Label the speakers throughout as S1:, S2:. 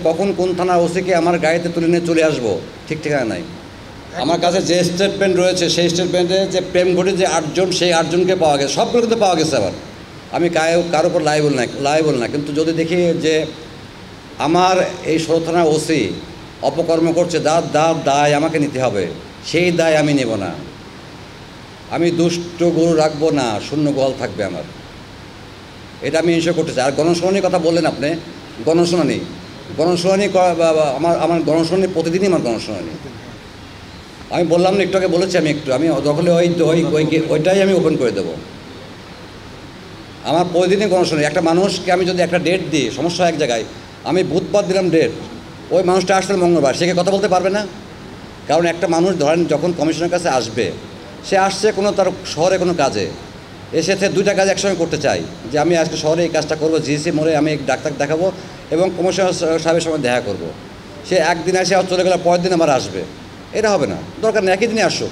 S1: কখন কোন থানার ওসিকে আমার গাড়িতে তুলে নিয়ে চলে আসবো ঠিক ঠিকানা নাই। আমার কাছে যে স্টেটমেন্ট রয়েছে সেই স্টেটমেন্টে যে প্রেম ঘটে যে 8 জন, সেই 8 জনকে পাওয়া গেছে, সবগুলো কিন্তু পাওয়া গেছে। আবার আমি কারোর উপর লাইবল না, কিন্তু যদি দেখি যে আমার এই 16 থানার ওসি অপকর্ম করছে, দায় আমাকে নিতে হবে, সেই দায় আমি নেব না। আমি দুষ্ট গরু রাখবো না, শূন্য গোয়াল থাকবে আমার, এটা আমি ইনশিওর করতে চাই। আর গণশুনানির কথা বললেন আপনি, গণশুনানি আমার গণশুনানি প্রতিদিনই আমার গণশুনানি। আমি বললাম না একটু আগে, বলেছি আমি দখলে ওইটাই আমি ওপেন করে দেবো। আমার প্রতিদিনই গণশুনানি। একটা মানুষকে আমি যদি একটা ডেট দিই, সমস্যা এক জায়গায়, আমি বুধবার দিলাম ডেট, ওই মানুষটা আসলে মঙ্গলবার, সে কি কথা বলতে পারবে না? কারণ একটা মানুষ ধরেন যখন কমিশনের কাছে আসবে, সে আসছে কোনো তার শহরে কোনো কাজে, এসেছে 2টা কাজ একসঙ্গে করতে চাই, যে আমি আজকে শহরে এই কাজটা করবো, জিসি মোড়ে আমি ডাক্তার দেখাবো এবং কমিশনার সাহেবের সঙ্গে দেখা করব। সে একদিন আসে আর চলে গেলে পরের দিন আবার আসবে, এটা হবে না। দরকার নেই একই দিনে আসুক,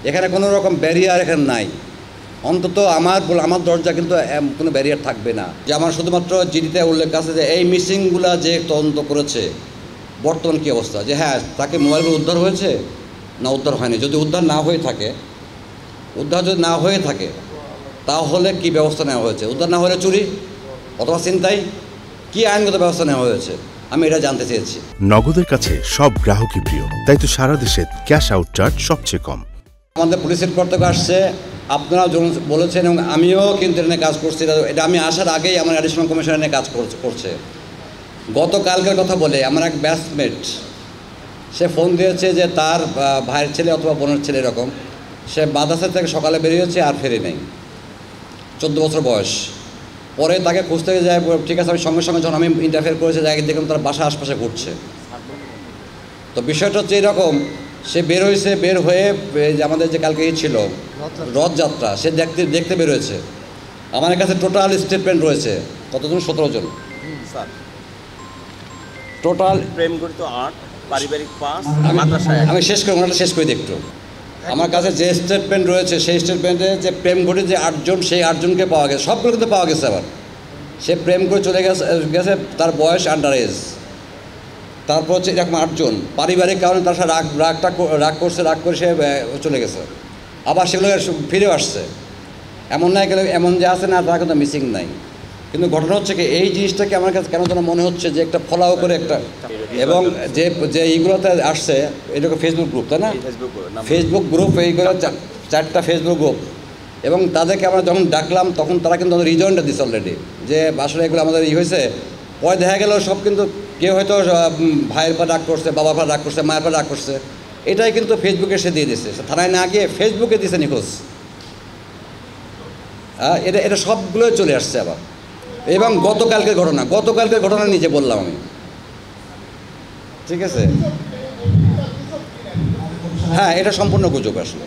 S1: এখানে কোনো রকম ব্যারিয়ার এখানে নাই। অন্তত আমার দরজা কিন্তু কোনো ব্যারিয়ার থাকবে না। যে আমার শুধুমাত্র জিডিতে উল্লেখ আছে যে এই মিসিংগুলা যে তদন্ত করেছে বর্তমান কী অবস্থা, যে হ্যাঁ তাকে মোবাইলগুলো উদ্ধার হয়েছে না উদ্ধার হয়নি। যদি উদ্ধার না হয়ে থাকে তাহলে কি ব্যবস্থা নেওয়া হয়েছে? উদ্ধার না হলে চুরি অথবা ছিনতাই, কি আইনগত ব্যবস্থা নেওয়া হয়েছে, আমি এটা জানতে চেয়েছি।
S2: নগদের কাছে সব গ্রাহকই প্রিয়, তাই তো সারা দেশে ক্যাশ আউট চার্জ সবচেয়ে কম।
S1: আমাদের পুলিশের কর্তব্য আসছে, আপনারা বলেছেন এবং আমিও কিন্তু এটা নিয়ে কাজ করছি। এটা আমি আসার আগেই আমার অ্যাডিশনাল কমিশনার নিয়ে কাজ করছে। গতকালকের কথা বলে আমার এক ব্যাচমেট, সে ফোন দিয়েছে যে তার ভাইয়ের ছেলে অথবা বোনের ছেলে এরকম, সে মাদ্রাসা থেকে সকালে বেরিয়েছে আর ফেরে নেই, 14 বছর বয়স। পরে তাকে খুঁজতে যায়, ঠিক আছে আমি সঙ্গে সঙ্গে যখন আমি ইন্টারফেয়ার করেছি যাই দেখলাম তার বাসা আশপাশে ঘুরছে। তো বিষয়টা হচ্ছে এরকম, সে বের হয়ে যে আমাদের যে কালকে ছিল রথযাত্রা, সে দেখতে বের হয়েছে। আমার কাছে টোটাল স্টেটমেন্ট রয়েছে কতজন, 17 জন টোটাল।
S3: প্রেম ঘটিত 8, পারিবারিক 5, মাদ্রাসায়।
S1: আমি ওনাটা শেষ করে দিই একটু। আমার কাছে যে স্টেটমেন্ট রয়েছে সেই স্টেটমেন্টে যে প্রেম ঘটে যে 8 জন, সেই 8 জনকে পাওয়া গেছে, সবগুলো কিন্তু পাওয়া গেছে। আবার সে প্রেম করে চলে গেছে, তার বয়স আন্ডার এজ। তারপর হচ্ছে এরকম 8 জন পারিবারিক কারণে তার সাথে রাগ করে সে চলে গেছে, আবার সেগুলো ফিরেও আসছে। এমন নাই এমন যে আছে না তারা কিন্তু মিসিং নাই। কিন্তু ঘটনা হচ্ছে কি, এই জিনিসটাকে আমার কাছে কেন যেন মনে হচ্ছে যে একটা ফলাও করে একটা, এবং যে এইগুলোতে আসছে এটাকে ফেসবুক গ্রুপ, তাই না? ফেসবুক গ্রুপ, এইগুলো 4টা ফেসবুক গ্রুপ, এবং তাদেরকে আমরা যখন ডাকলাম তখন তারা কিন্তু রিজয়েন্টটা দিচ্ছে অলরেডি, যে আসলে এগুলো আমাদের হয়েছে। পরে দেখা গেল সব কিন্তু কেউ হয়তো ভাইয়ের পর রাগ করছে, বাবার পর রাগ করছে, মায়ের পর রাগ করছে, এটাই কিন্তু ফেসবুকে সে দিয়ে দিচ্ছে, থানায় না গিয়ে ফেসবুকে দিচ্ছে নিখোঁজ। এটা সবগুলোই চলে আসছে আবার। এবং গতকালকের ঘটনা নিজে বললাম আমি, ঠিক আছে? হ্যাঁ, এটা সম্পূর্ণ গুজব আসলে।